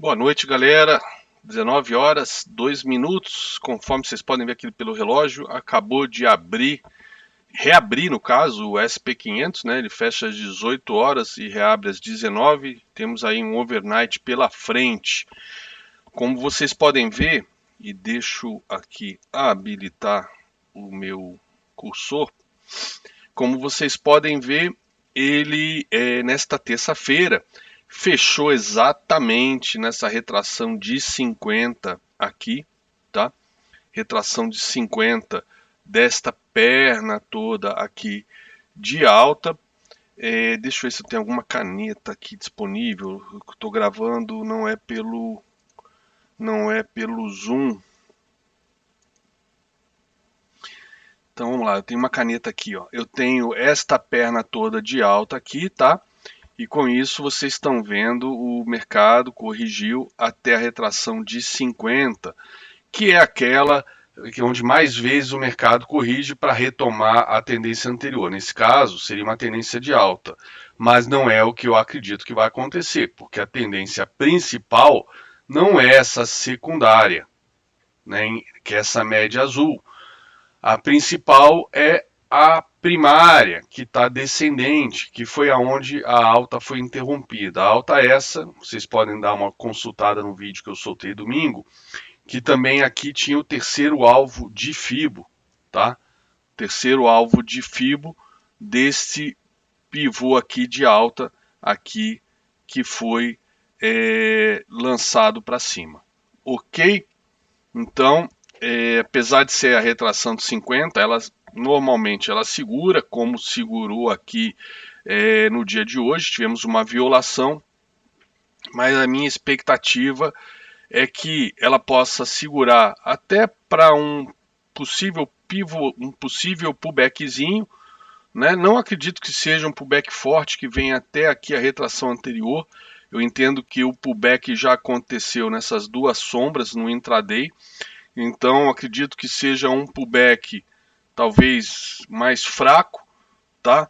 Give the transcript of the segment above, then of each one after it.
Boa noite, galera. 19 horas, 2 minutos, conforme vocês podem ver aqui pelo relógio, acabou de reabrir no caso, o SP500, né? Ele fecha às 18 horas e reabre às 19. Temos aí um overnight pela frente. Como vocês podem ver, e deixo aqui habilitar o meu cursor, como vocês podem ver, ele nesta terça-feira fechou exatamente nessa retração de 50 aqui, tá? Retração de 50 desta perna toda aqui de alta. Deixa eu ver se eu tenho alguma caneta aqui disponível. Estou gravando, não é pelo Zoom. Então vamos lá, eu tenho uma caneta aqui, ó. Eu tenho esta perna toda de alta aqui, tá? E com isso vocês estão vendo o mercado corrigiu até a retração de 50, que é aquela onde mais vezes o mercado corrige para retomar a tendência anterior. Nesse caso, seria uma tendência de alta, mas não é o que eu acredito que vai acontecer, porque a tendência principal não é essa secundária, né, que é essa média azul. A principal é a primária, que está descendente, que foi aonde a alta foi interrompida. A alta essa, vocês podem dar uma consultada no vídeo que eu soltei domingo, que também aqui tinha o terceiro alvo de Fibo, tá? Terceiro alvo de Fibo desse pivô aqui de alta aqui que foi lançado para cima, ok? Então, apesar de ser a retração de 50, normalmente ela segura, como segurou aqui no dia de hoje. Tivemos uma violação, mas a minha expectativa é que ela possa segurar até para um possível pivô, um possível pullbackzinho, né? Não acredito que seja um pullback forte que venha até aqui a retração anterior. Eu entendo que o pullback já aconteceu nessas duas sombras no intraday. Então acredito que seja um pullback talvez mais fraco, tá?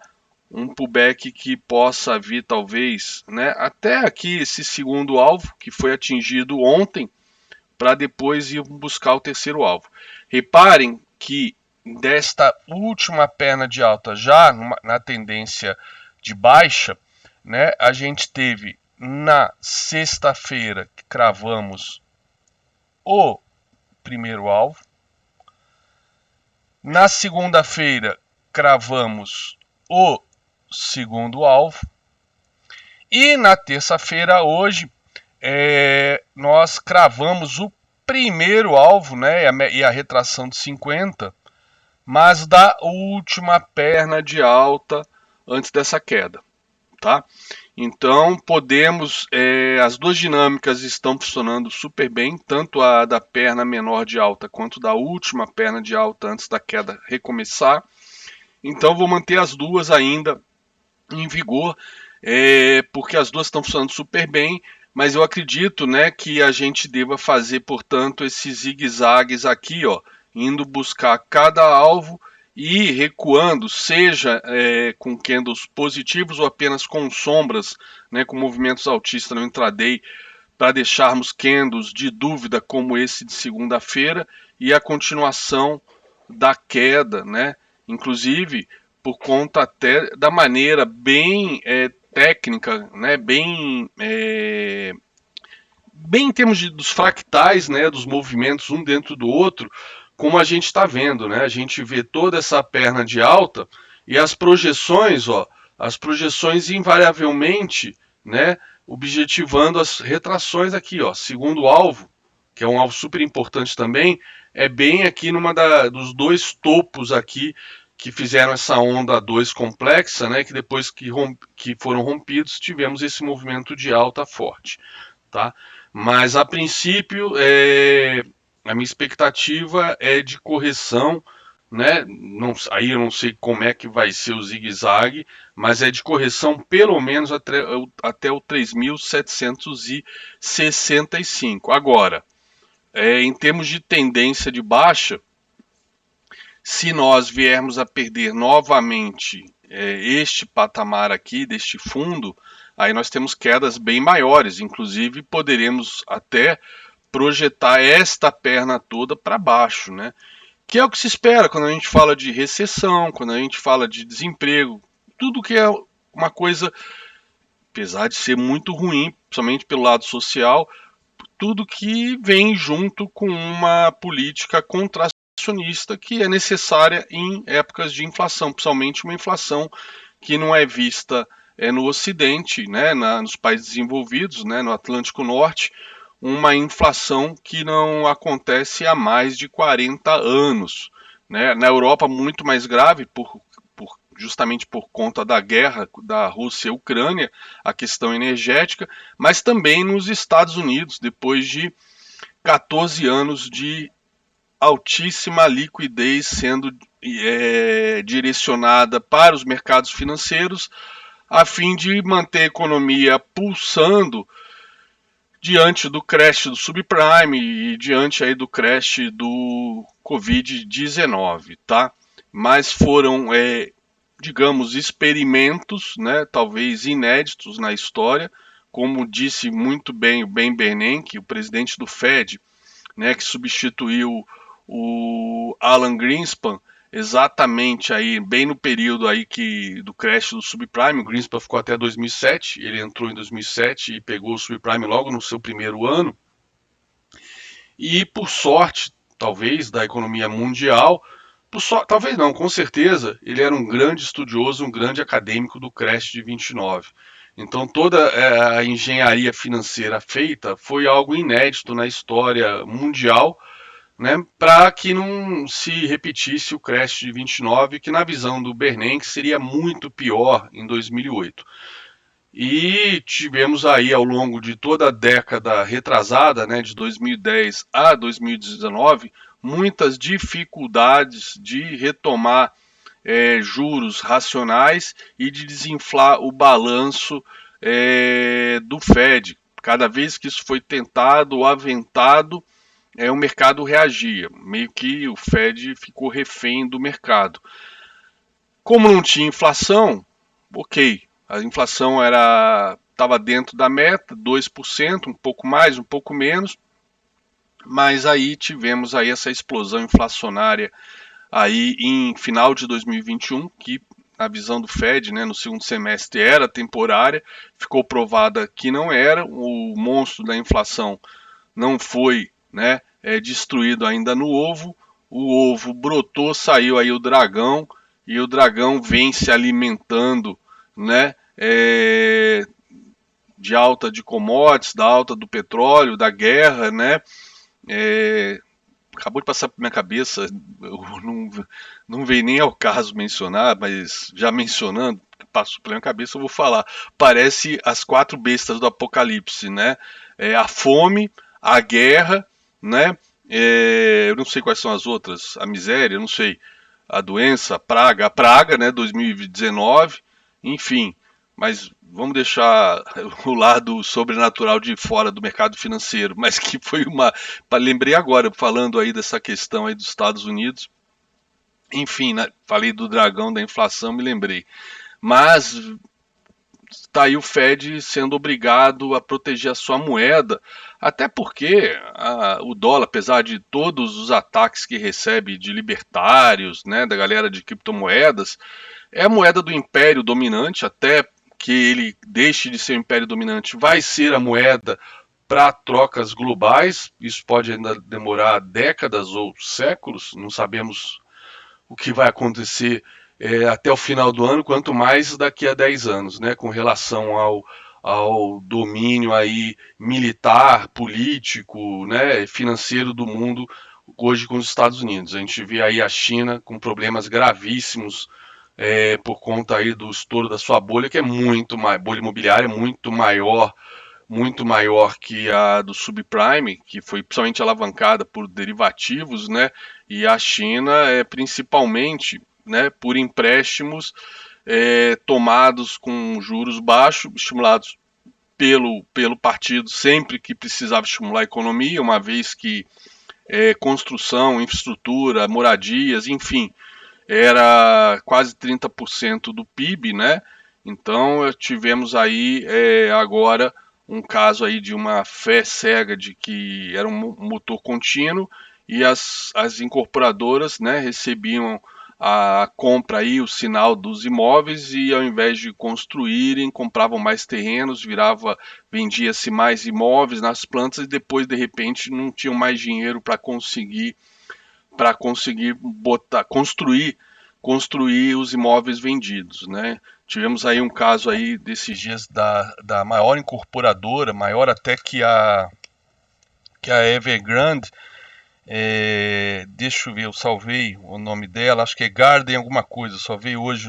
Um pullback que possa vir talvez, né, até aqui esse segundo alvo que foi atingido ontem, para depois ir buscar o terceiro alvo. Reparem que desta última perna de alta já na tendência de baixa, né, a gente teve na sexta-feira que cravamos o primeiro alvo. Na segunda-feira, cravamos o segundo alvo. E na terça-feira, hoje, nós cravamos o primeiro alvo, né? E a retração de 50, mas da última perna de alta antes dessa queda, tá? Então podemos, as duas dinâmicas estão funcionando super bem, tanto a da perna menor de alta quanto da última perna de alta antes da queda recomeçar. Então vou manter as duas ainda em vigor, porque as duas estão funcionando super bem, mas eu acredito, né, que a gente deva fazer, portanto, esses zigue-zagues aqui, ó, indo buscar cada alvo e ir recuando, seja com candles positivos ou apenas com sombras, né, com movimentos altistas no intraday, para deixarmos candles de dúvida como esse de segunda-feira e a continuação da queda, né? Inclusive por conta até da maneira bem técnica, né? Bem em termos dos fractais, né? Dos movimentos um dentro do outro, como a gente está vendo, né? A gente vê toda essa perna de alta e as projeções, ó, as projeções invariavelmente, né? Objetivando as retrações aqui, ó, segundo alvo, que é um alvo super importante também, é bem aqui dos dois topos aqui que fizeram essa onda 2 complexa, né, que depois que foram rompidos, tivemos esse movimento de alta forte, tá? Mas a princípio, a minha expectativa é de correção, né? Não, aí eu não sei como é que vai ser o zigue-zague, mas é de correção pelo menos até o 3.765. Agora, em termos de tendência de baixa, se nós viermos a perder novamente este patamar aqui, deste fundo, aí nós temos quedas bem maiores, inclusive poderemos até projetar esta perna toda para baixo, né? Que é o que se espera quando a gente fala de recessão, quando a gente fala de desemprego, tudo que é uma coisa, apesar de ser muito ruim, principalmente pelo lado social, tudo que vem junto com uma política contracionista que é necessária em épocas de inflação, principalmente uma inflação que não é vista no Ocidente, né, nos países desenvolvidos, né, no Atlântico Norte, uma inflação que não acontece há mais de 40 anos. Né? Na Europa, muito mais grave, justamente por conta da guerra da Rússia e Ucrânia, a questão energética, mas também nos Estados Unidos, depois de 14 anos de altíssima liquidez sendo direcionada para os mercados financeiros, a fim de manter a economia pulsando diante do crash do subprime e diante aí do crash do Covid-19, tá? Mas foram, digamos, experimentos, né, talvez inéditos na história, como disse muito bem o Ben Bernanke, o presidente do Fed, né, que substituiu o Alan Greenspan, exatamente aí, bem no período aí do crash do subprime. O Greenspan ficou até 2007, ele entrou em 2007 e pegou o subprime logo no seu primeiro ano. E por sorte, talvez, da economia mundial, talvez não, com certeza, ele era um grande estudioso, um grande acadêmico do crash de 29. Então toda a engenharia financeira feita foi algo inédito na história mundial, né, para que não se repetisse o crash de 29, que na visão do Bernanke seria muito pior em 2008. E tivemos aí ao longo de toda a década retrasada, né, de 2010 a 2019, muitas dificuldades de retomar juros racionais e de desinflar o balanço do Fed. Cada vez que isso foi tentado ou aventado, o mercado reagia, meio que o Fed ficou refém do mercado. Como não tinha inflação, ok, a inflação estava dentro da meta, 2%, um pouco mais, um pouco menos, mas aí tivemos aí essa explosão inflacionária aí em final de 2021, que na visão do Fed, né, no segundo semestre era temporária, ficou provada que não era, o monstro da inflação não foi, né, destruído ainda no ovo, o ovo brotou, saiu aí o dragão, e o dragão vem se alimentando, né, de alta de commodities, da alta do petróleo, da guerra, né, acabou de passar por minha cabeça, não veio nem ao caso mencionar, mas já mencionando, passou pela minha cabeça, eu vou falar. Parece as 4 bestas do Apocalipse, né? A fome, a guerra, né? Eu não sei quais são as outras, a miséria, eu não sei, a doença, a praga, né? 2019, enfim. Mas vamos deixar o lado sobrenatural de fora do mercado financeiro, mas que foi lembrei agora, falando aí dessa questão aí dos Estados Unidos, enfim, né, falei do dragão da inflação, me lembrei. Mas está aí o Fed sendo obrigado a proteger a sua moeda, até porque o dólar, apesar de todos os ataques que recebe de libertários, né, da galera de criptomoedas, é a moeda do império dominante, até que ele deixe de ser o império dominante, vai ser a moeda para trocas globais. Isso pode ainda demorar décadas ou séculos, não sabemos o que vai acontecer até o final do ano, quanto mais daqui a 10 anos, né, com relação ao domínio aí militar, político, né, financeiro do mundo hoje com os Estados Unidos. A gente vê aí a China com problemas gravíssimos por conta aí do estouro da sua bolha, que é muito mais, bolha imobiliária muito maior que a do subprime, que foi principalmente alavancada por derivativos, né? E a China é principalmente, né, por empréstimos tomados com juros baixos, estimulados pelo partido sempre que precisava estimular a economia, uma vez que construção, infraestrutura, moradias, enfim, era quase 30% do PIB, né? Então tivemos aí agora um caso aí de uma fé cega de que era um motor contínuo e as incorporadoras, né, recebiam a compra aí, o sinal dos imóveis e ao invés de construírem, compravam mais terrenos, vendia-se mais imóveis nas plantas e depois de repente não tinham mais dinheiro para conseguir construir os imóveis vendidos, né? Tivemos aí um caso aí desses dias da maior incorporadora, maior até que a Evergrande. Deixa eu ver, eu salvei o nome dela, acho que é Garden alguma coisa, só veio hoje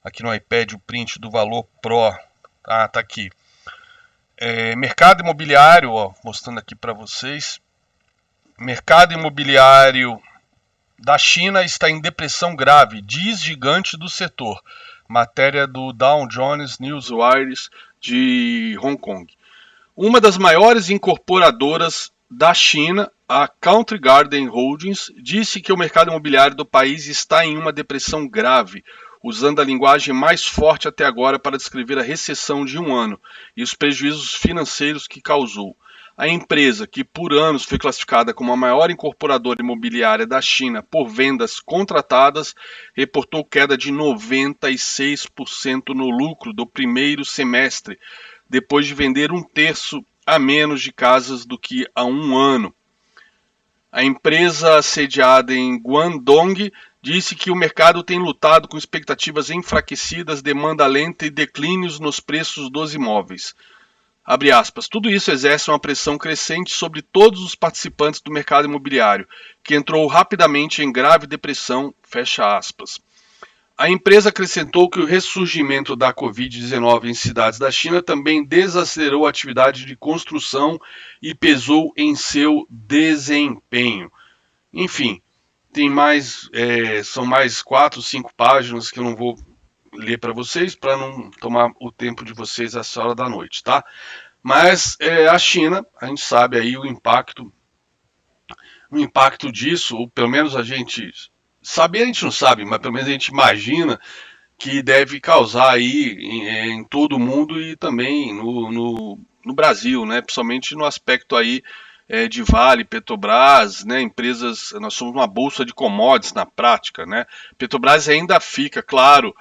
aqui no iPad o print do valor Pro. Ah, tá aqui. Mercado imobiliário, ó, mostrando aqui para vocês. Mercado imobiliário da China está em depressão grave, diz gigante do setor. Matéria do Dow Jones Newswires de Hong Kong. Uma das maiores incorporadoras da China, a Country Garden Holdings, disse que o mercado imobiliário do país está em uma depressão grave, usando a linguagem mais forte até agora para descrever a recessão de um ano e os prejuízos financeiros que causou. A empresa, que por anos foi classificada como a maior incorporadora imobiliária da China por vendas contratadas, reportou queda de 96% no lucro do primeiro semestre, depois de vender um terço a menos de casas do que há um ano. A empresa sediada em Guangdong disse que o mercado tem lutado com expectativas enfraquecidas, demanda lenta e declínios nos preços dos imóveis. Abre aspas, tudo isso exerce uma pressão crescente sobre todos os participantes do mercado imobiliário, que entrou rapidamente em grave depressão, fecha aspas. A empresa acrescentou que o ressurgimento da Covid-19 em cidades da China também desacelerou a atividade de construção e pesou em seu desempenho. Enfim, são mais 4, 5 páginas que eu não vou ler para vocês, para não tomar o tempo de vocês essa hora da noite, tá? Mas a China, a gente sabe aí o impacto disso, ou pelo menos a gente não sabe, mas pelo menos a gente imagina que deve causar aí em todo o mundo e também no Brasil, né? Principalmente no aspecto aí de Vale, Petrobras, né? Empresas, nós somos uma bolsa de commodities na prática, né? Petrobras ainda fica, claro,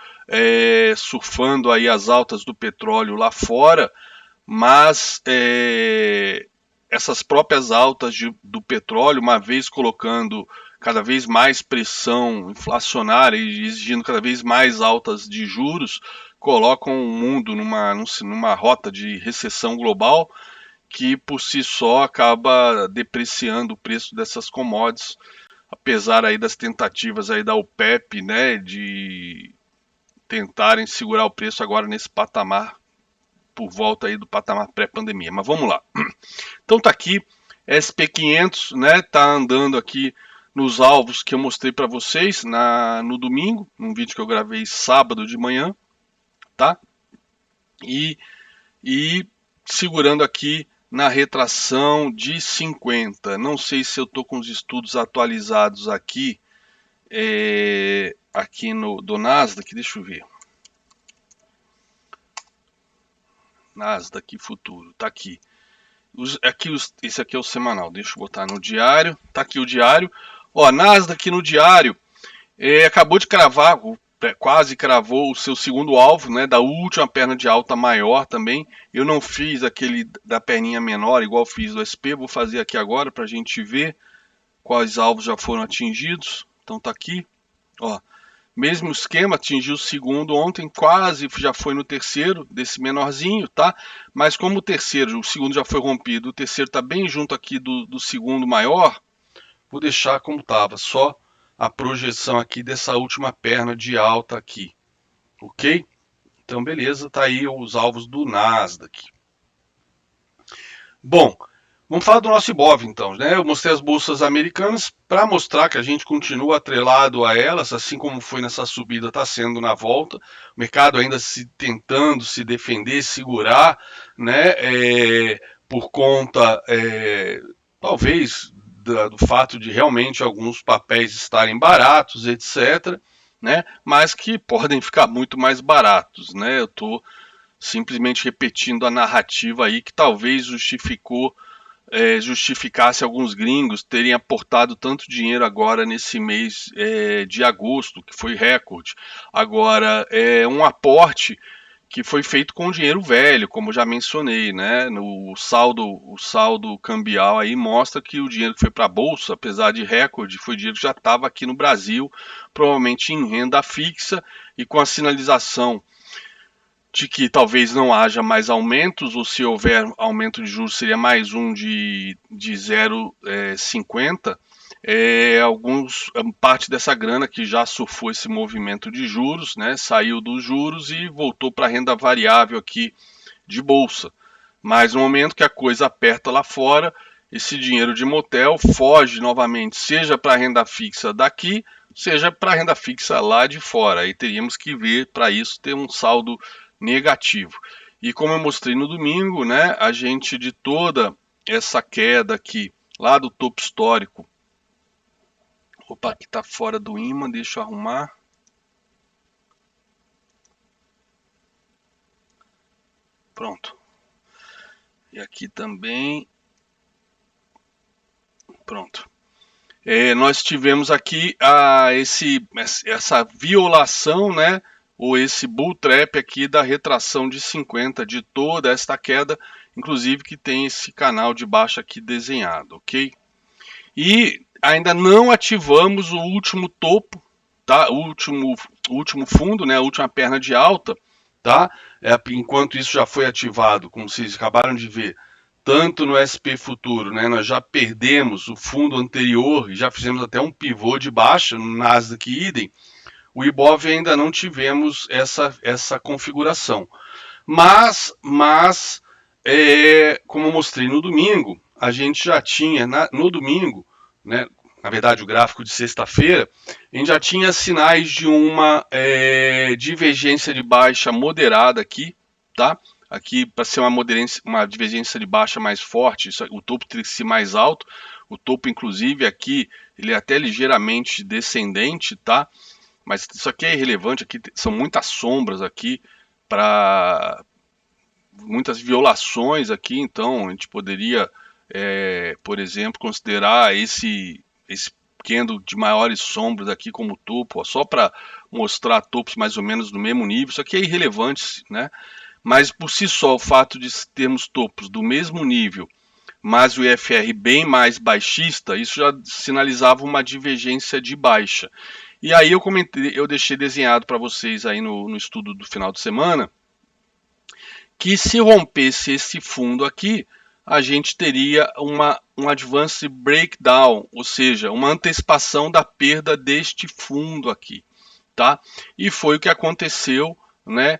surfando aí as altas do petróleo lá fora, mas essas próprias altas do petróleo, uma vez colocando cada vez mais pressão inflacionária e exigindo cada vez mais altas de juros, colocam o mundo numa rota de recessão global que por si só acaba depreciando o preço dessas commodities, apesar aí das tentativas aí da OPEP, né, de tentarem segurar o preço agora nesse patamar, por volta aí do patamar pré-pandemia. Mas vamos lá. Então tá aqui, SP500, né, tá andando aqui nos alvos que eu mostrei para vocês no domingo, num vídeo que eu gravei sábado de manhã, tá? E segurando aqui na retração de 50. Não sei se eu tô com os estudos atualizados aqui, aqui do Nasdaq, deixa eu ver. Nasdaq futuro, tá aqui. Esse aqui é o semanal, deixa eu botar no diário, tá aqui o diário. Ó, Nasdaq no diário acabou de cravar, quase cravou o seu segundo alvo, né, da última perna de alta maior também. Eu não fiz aquele da perninha menor igual fiz do SP, vou fazer aqui agora para a gente ver quais alvos já foram atingidos. Então tá aqui, ó. Mesmo esquema, atingiu o segundo ontem, quase já foi no terceiro, desse menorzinho, tá? Mas como o segundo já foi rompido, o terceiro está bem junto aqui do segundo maior, vou deixar como estava, só a projeção aqui dessa última perna de alta aqui, ok? Então beleza, tá aí os alvos do Nasdaq. Bom, vamos falar do nosso Ibov então, né? Eu mostrei as bolsas americanas para mostrar que a gente continua atrelado a elas, assim como foi nessa subida, está sendo na volta. O mercado ainda tentando se defender, segurar, né? Por conta, talvez, do fato de realmente alguns papéis estarem baratos, etc. né? Mas que podem ficar muito mais baratos, né? Eu estou simplesmente repetindo a narrativa aí que talvez justificasse alguns gringos terem aportado tanto dinheiro agora nesse mês de agosto, que foi recorde. Agora, é um aporte que foi feito com dinheiro velho, como já mencionei, né? O saldo cambial aí mostra que o dinheiro que foi para a bolsa, apesar de recorde, foi dinheiro que já estava aqui no Brasil, provavelmente em renda fixa e com a sinalização de que talvez não haja mais aumentos, ou se houver aumento de juros seria mais um de 0,50. Parte dessa grana que já surfou esse movimento de juros, né, saiu dos juros e voltou para a renda variável aqui de bolsa. Mas no momento que a coisa aperta lá fora, esse dinheiro de motel foge novamente, seja para a renda fixa daqui, seja para a renda fixa lá de fora. Aí teríamos que ver para isso ter um saldo negativo. E como eu mostrei no domingo, né, a gente de toda essa queda aqui, lá do topo histórico, opa, aqui está fora do imã, deixa eu arrumar. Pronto. E aqui também. Pronto. Nós tivemos aqui essa violação, né, ou esse bull trap aqui da retração de 50 de toda esta queda, inclusive que tem esse canal de baixa aqui desenhado, ok? E ainda não ativamos o último topo, tá? O último fundo, né, a última perna de alta, tá? Enquanto isso já foi ativado, como vocês acabaram de ver, tanto no SP Futuro, né, nós já perdemos o fundo anterior e já fizemos até um pivô de baixa no Nasdaq idem. O Ibov ainda não tivemos essa configuração. Mas como eu mostrei no domingo, a gente já tinha no domingo, né, na verdade o gráfico de sexta-feira, a gente já tinha sinais de uma divergência de baixa moderada aqui, tá? Aqui, para ser uma divergência de baixa mais forte, o topo teria que ser mais alto. O topo, inclusive, aqui, ele é até ligeiramente descendente, tá? Mas isso aqui é irrelevante, aqui são muitas sombras aqui, para muitas violações aqui, então a gente poderia, por exemplo, considerar esse candle de maiores sombras aqui como topo, ó, só para mostrar topos mais ou menos no mesmo nível. Isso aqui é irrelevante, né? Mas por si só, o fato de termos topos do mesmo nível, mas o IFR bem mais baixista, isso já sinalizava uma divergência de baixa. E aí eu deixei desenhado para vocês aí no estudo do final de semana, que se rompesse esse fundo aqui, a gente teria um advance breakdown, ou seja, uma antecipação da perda deste fundo aqui, tá? E foi o que aconteceu, né?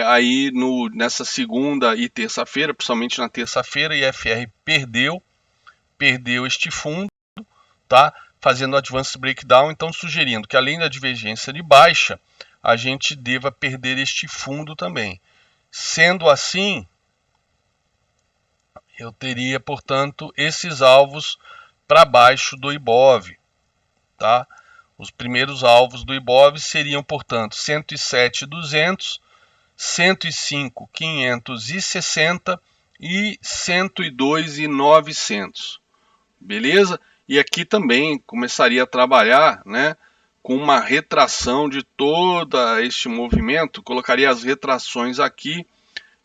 Aí nessa segunda e terça-feira, principalmente na terça-feira, a IFR perdeu este fundo, tá? Fazendo advance breakdown, então sugerindo que além da divergência de baixa, a gente deva perder este fundo também. Sendo assim, eu teria, portanto, esses alvos para baixo do Ibov, tá? Os primeiros alvos do Ibov seriam, portanto, 107.200, 105.560 e 102.900. Beleza? E aqui também começaria a trabalhar, né, com uma retração de todo este movimento. Colocaria as retrações aqui.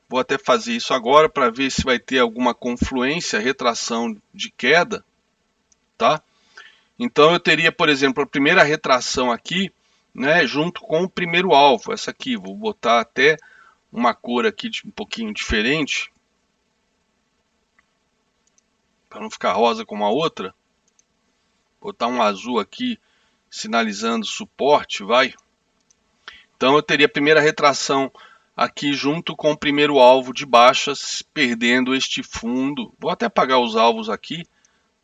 Vou até fazer isso agora para ver se vai ter alguma confluência, retração de queda, tá? Então eu teria, por exemplo, a primeira retração aqui, né, junto com o primeiro alvo, essa aqui. Vou botar até uma cor aqui um pouquinho diferente, para não ficar rosa como a outra. Vou botar um azul aqui, sinalizando suporte, vai. Então eu teria a primeira retração aqui junto com o primeiro alvo de baixas, perdendo este fundo. Vou até apagar os alvos aqui,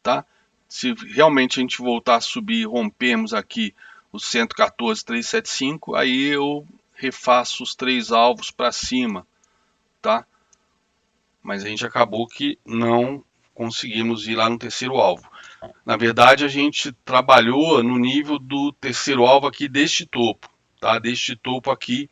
tá? Se realmente a gente voltar a subir, rompermos aqui os 114.375, aí eu refaço os três alvos para cima, tá? Mas a gente acabou que não conseguimos ir lá no terceiro alvo. Na verdade, a gente trabalhou no nível do terceiro alvo aqui deste topo, tá? Deste topo aqui,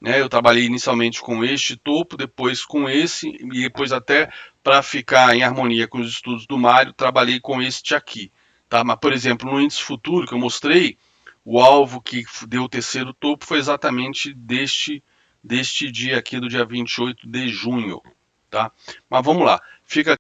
né? Eu trabalhei inicialmente com este topo, depois com esse, e depois até para ficar em harmonia com os estudos do Mário, trabalhei com este aqui, tá? Mas, por exemplo, no índice futuro que eu mostrei, o alvo que deu o terceiro topo foi exatamente deste dia aqui, do dia 28 de junho, tá? Mas vamos lá, fica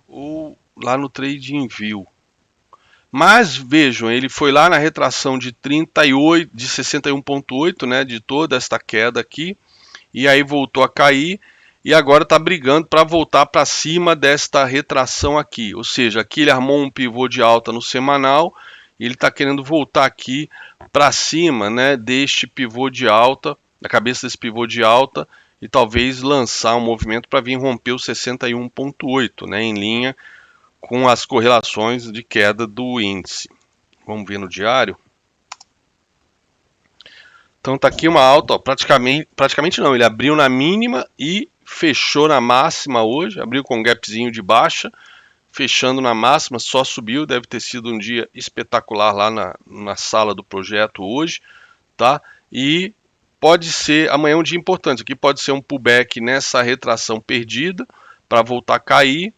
ou lá no Trading View. Mas vejam, ele foi lá na retração de 38, de 61,8, né, de toda esta queda aqui, e aí voltou a cair. e agora está brigando para voltar para cima desta retração aqui. Ou seja, aqui ele armou um pivô de alta no semanal e ele está querendo voltar aqui para cima, né, deste pivô de alta, da cabeça desse pivô de alta, e talvez lançar um movimento para vir romper o 61,8, né, em linha com as correlações de queda do índice. Vamos ver no diário. Então tá aqui uma alta, ó, praticamente não, ele abriu na mínima e fechou na máxima hoje, abriu com um gapzinho de baixa, fechando na máxima, só subiu, deve ter sido um dia espetacular lá na sala do projeto hoje, tá? E pode ser, amanhã é um dia importante, aqui pode ser um pullback nessa retração perdida, para voltar a cair,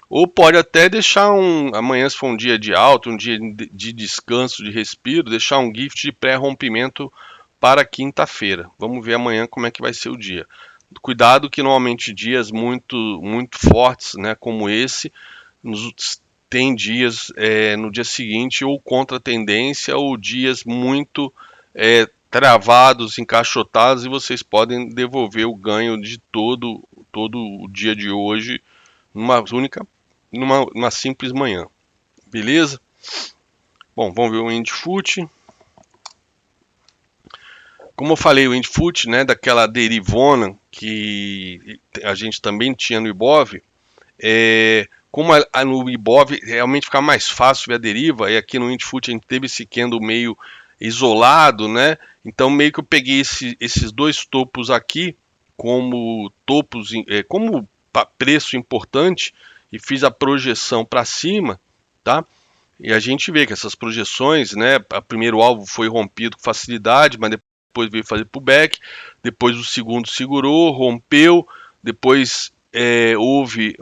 ou pode até deixar amanhã se for um dia de alta, um dia de descanso, de respiro, deixar um gift de pré-rompimento para quinta-feira. Vamos ver amanhã como é que vai ser o dia. Cuidado que normalmente dias muito fortes, né, como esse, tem dias no dia seguinte ou contra a tendência ou dias muito travados, encaixotados, e vocês podem devolver o ganho de todo o dia de hoje numa simples manhã. Beleza? Bom, vamos ver o INDFUT. Como eu falei, o INDFUT, né, daquela derivona que a gente também tinha no IBOV, como no IBOV realmente fica mais fácil ver a deriva, e aqui no INDFUT a gente teve esse candle meio isolado, né? Então meio que eu peguei esses dois topos aqui como topos, como preço importante, e fiz a projeção para cima, tá? E a gente vê que essas projeções, né, o primeiro alvo foi rompido com facilidade, mas depois veio fazer pullback, depois o segundo segurou, rompeu, depois houve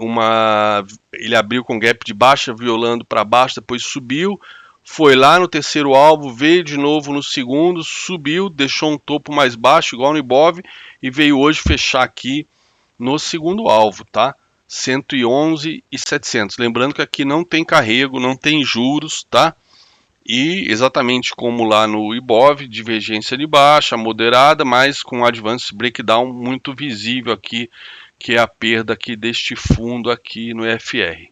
ele abriu com gap de baixa, violando para baixo, depois subiu, foi lá no terceiro alvo, veio de novo no segundo, subiu, deixou um topo mais baixo, igual no IBOV, e veio hoje fechar aqui no segundo alvo, tá? 111.700. Lembrando que aqui não tem carrego, não tem juros, tá? E exatamente como lá no IBOV, divergência de baixa, moderada, mas com advanced breakdown muito visível aqui, que é a perda aqui deste fundo aqui no IFR.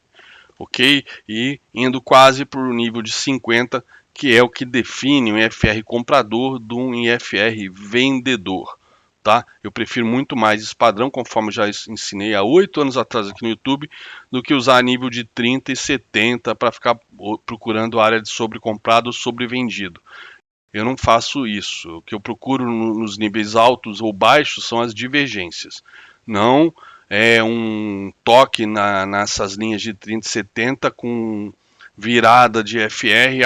Ok? E indo quase para o nível de 50, que é o que define um IFR comprador de um IFR vendedor. Tá? Eu prefiro muito mais esse padrão, conforme eu já ensinei há 8 anos atrás aqui no YouTube, do que usar nível de 30 e 70 para ficar procurando área de sobrecomprado ou sobrevendido. Eu não faço isso. O que eu procuro nos níveis altos ou baixos são as divergências. Não é um toque nessas linhas de 30 e 70 com virada de FR,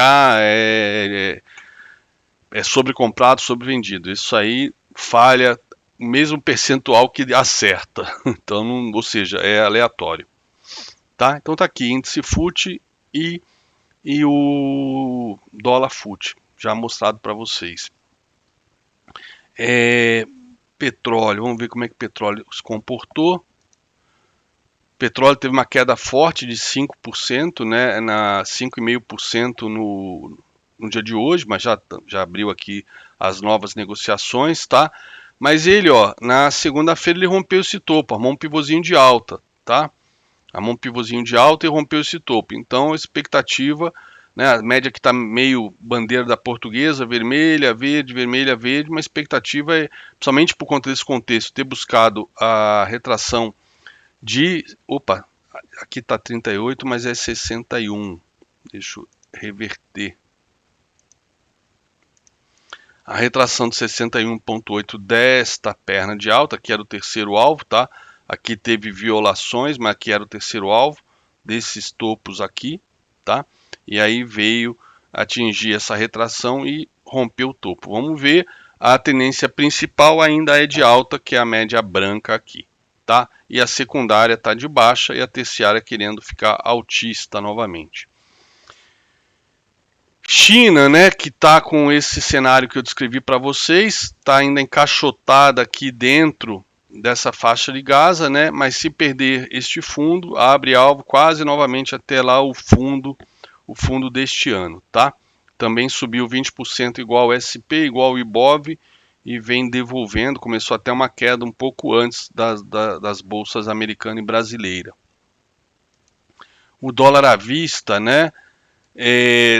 é sobrecomprado, sobrevendido. Isso aí falha o mesmo percentual que acerta. Então, ou seja, é aleatório. Tá? Então tá aqui, índice FUT e o dólar FUT, já mostrado para vocês. Petróleo, vamos ver como é que o petróleo se comportou. O petróleo teve uma queda forte de 5%, né, 5,5% no dia de hoje, mas já abriu aqui as novas negociações, tá? Mas ele, ó, na segunda-feira ele rompeu esse topo, armou um pivôzinho de alta, tá? Armou um pivôzinho de alta e rompeu esse topo. Então, a expectativa, né, a média que está meio bandeira da portuguesa, vermelha, verde, vermelha, verde, uma expectativa é, principalmente por conta desse contexto, ter buscado a retração de... Opa, aqui está 38, mas é 61. Deixa eu reverter. A retração de 61,8 desta perna de alta, que era o terceiro alvo, tá? Aqui teve violações, mas aqui era o terceiro alvo desses topos aqui, tá? E aí veio atingir essa retração e rompeu o topo. Vamos ver, a tendência principal ainda é de alta, que é a média branca aqui, tá? E a secundária está de baixa e a terciária querendo ficar altista novamente. China, né, que está com esse cenário que eu descrevi para vocês, está ainda encaixotada aqui dentro dessa faixa de Gaza, né, mas se perder este fundo, abre alvo quase novamente até lá o fundo deste ano, tá? Também subiu 20% igual ao SP, igual ao IBOV, e vem devolvendo, começou até uma queda um pouco antes das bolsas americana e brasileira. O dólar à vista, né,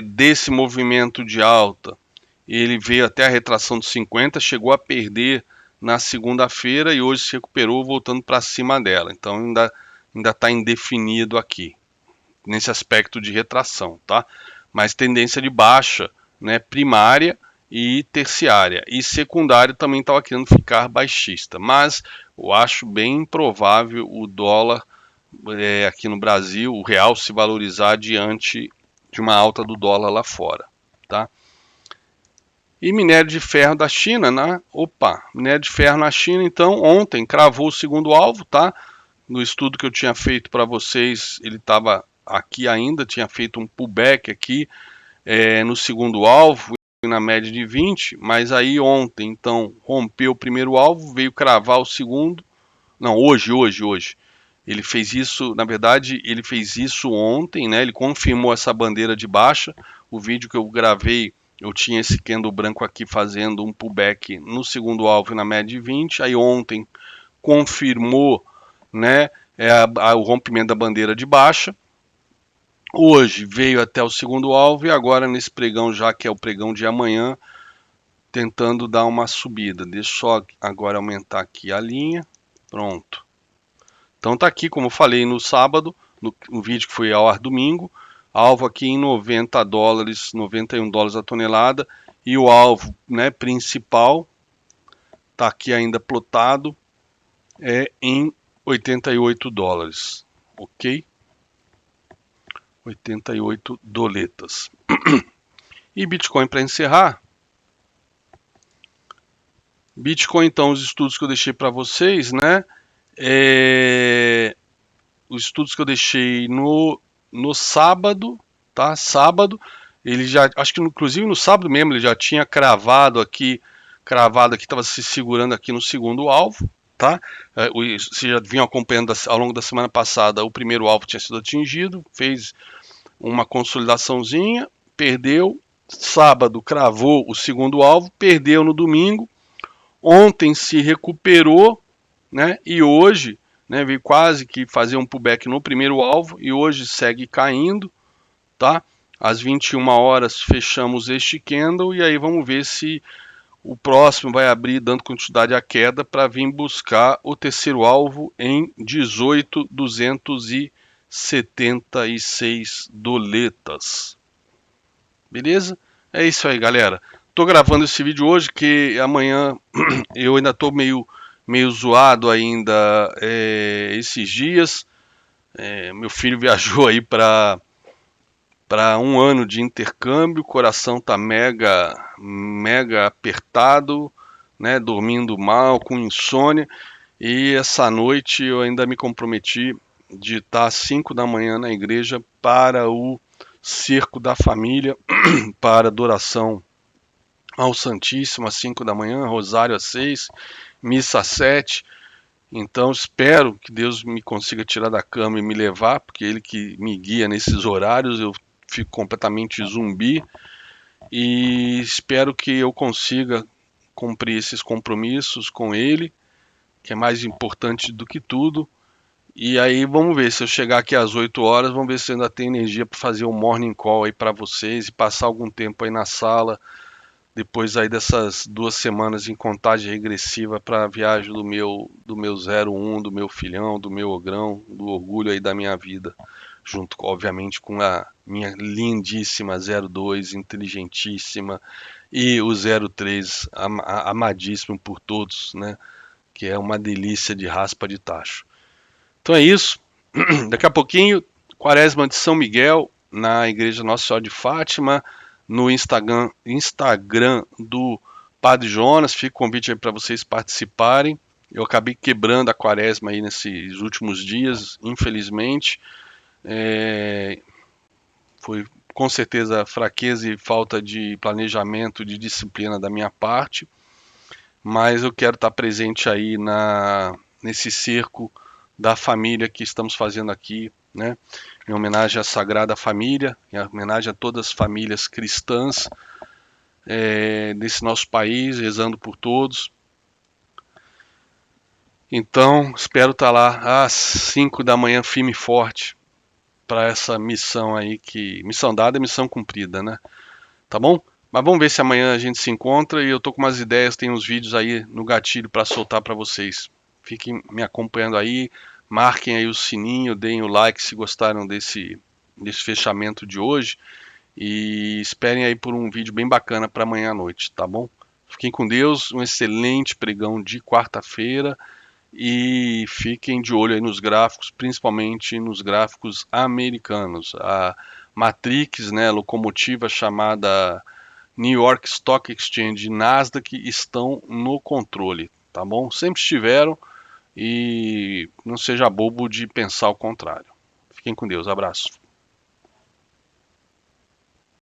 desse movimento de alta, ele veio até a retração de 50, chegou a perder na segunda-feira e hoje se recuperou voltando para cima dela. Então ainda está indefinido aqui, nesse aspecto de retração, tá? Mas tendência de baixa, né, primária e terciária. E secundário também estava querendo ficar baixista. Mas eu acho bem improvável o dólar aqui no Brasil, o real se valorizar diante de uma alta do dólar lá fora, tá? E minério de ferro da China, né? Opa, minério de ferro na China, então, ontem cravou o segundo alvo, tá? No estudo que eu tinha feito para vocês, ele estava aqui ainda, tinha feito um pullback aqui no segundo alvo, na média de 20, mas aí ontem, então, rompeu o primeiro alvo, veio cravar o segundo, não, hoje. Ele fez isso, na verdade, ele fez isso ontem, né? Ele confirmou essa bandeira de baixa. O vídeo que eu gravei, eu tinha esse candle branco aqui fazendo um pullback no segundo alvo na média de 20. Aí ontem confirmou, né, o rompimento da bandeira de baixa. Hoje veio até o segundo alvo e agora nesse pregão já, que é o pregão de amanhã, tentando dar uma subida. Deixa eu só agora aumentar aqui a linha. Pronto. Então tá aqui, como eu falei no sábado, no vídeo que foi ao ar domingo, alvo aqui em 90 dólares, 91 dólares a tonelada, e o alvo, né, principal, tá aqui ainda plotado, em 88 dólares, ok? 88 doletas. E Bitcoin para encerrar. Bitcoin, então, os estudos que eu deixei para vocês, né? Os estudos que eu deixei no sábado, tá? Sábado, ele já, acho que inclusive no sábado mesmo, ele já tinha cravado aqui, estava se segurando aqui no segundo alvo, tá? Você já vinha acompanhando ao longo da semana passada, o primeiro alvo tinha sido atingido, fez uma consolidaçãozinha, perdeu, sábado cravou o segundo alvo, perdeu no domingo, ontem se recuperou, né? E hoje, né, veio quase que fazer um pullback no primeiro alvo e hoje segue caindo, tá? Às 21 horas fechamos este candle e aí vamos ver se o próximo vai abrir dando continuidade à queda para vir buscar o terceiro alvo em 18.276 doletas. Beleza? É isso aí, galera. Tô gravando esse vídeo hoje que amanhã eu ainda tô meio zoado ainda esses dias. Meu filho viajou aí para um ano de intercâmbio, o coração tá mega apertado, né? Dormindo mal, com insônia. E essa noite eu ainda me comprometi de estar às 5 da manhã na igreja para o cerco da família, para adoração ao Santíssimo às 5 da manhã, rosário às 6, missa às 7. Então espero que Deus me consiga tirar da cama e me levar, porque Ele que me guia nesses horários, eu fico completamente zumbi. E espero que eu consiga cumprir esses compromissos com Ele, que é mais importante do que tudo. E aí vamos ver, se eu chegar aqui às 8 horas, vamos ver se eu ainda tem energia para fazer um morning call aí para vocês e passar algum tempo aí na sala, depois aí dessas 2 semanas em contagem regressiva para a viagem do meu 01, do meu filhão, do meu ogrão, do orgulho aí da minha vida, junto obviamente com a minha lindíssima 02, inteligentíssima, e o 03, amadíssimo por todos, né? Que é uma delícia de raspa de tacho. Então é isso. Daqui a pouquinho, Quaresma de São Miguel, na Igreja Nossa Senhora de Fátima, no Instagram do Padre Jonas. Fica o convite aí para vocês participarem. Eu acabei quebrando a Quaresma aí nesses últimos dias, infelizmente. Foi com certeza fraqueza e falta de planejamento, de disciplina da minha parte. Mas eu quero estar presente aí nesse cerco da família que estamos fazendo aqui, né? Em homenagem à Sagrada Família, em homenagem a todas as famílias cristãs, desse nosso país, rezando por todos. Então, espero estar lá às 5 da manhã, firme e forte, para essa missão aí, que missão dada é missão cumprida, né? Tá bom? Mas vamos ver se amanhã a gente se encontra, e eu tô com umas ideias, tem uns vídeos aí no gatilho para soltar para vocês. Fiquem me acompanhando aí, marquem aí o sininho, deem o like se gostaram desse fechamento de hoje, e esperem aí por um vídeo bem bacana para amanhã à noite, tá bom? Fiquem com Deus, um excelente pregão de quarta-feira, e fiquem de olho aí nos gráficos, principalmente nos gráficos americanos. A Matrix, né, a locomotiva chamada New York Stock Exchange e Nasdaq estão no controle, tá bom? Sempre estiveram, e não seja bobo de pensar o contrário. Fiquem com Deus, abraço.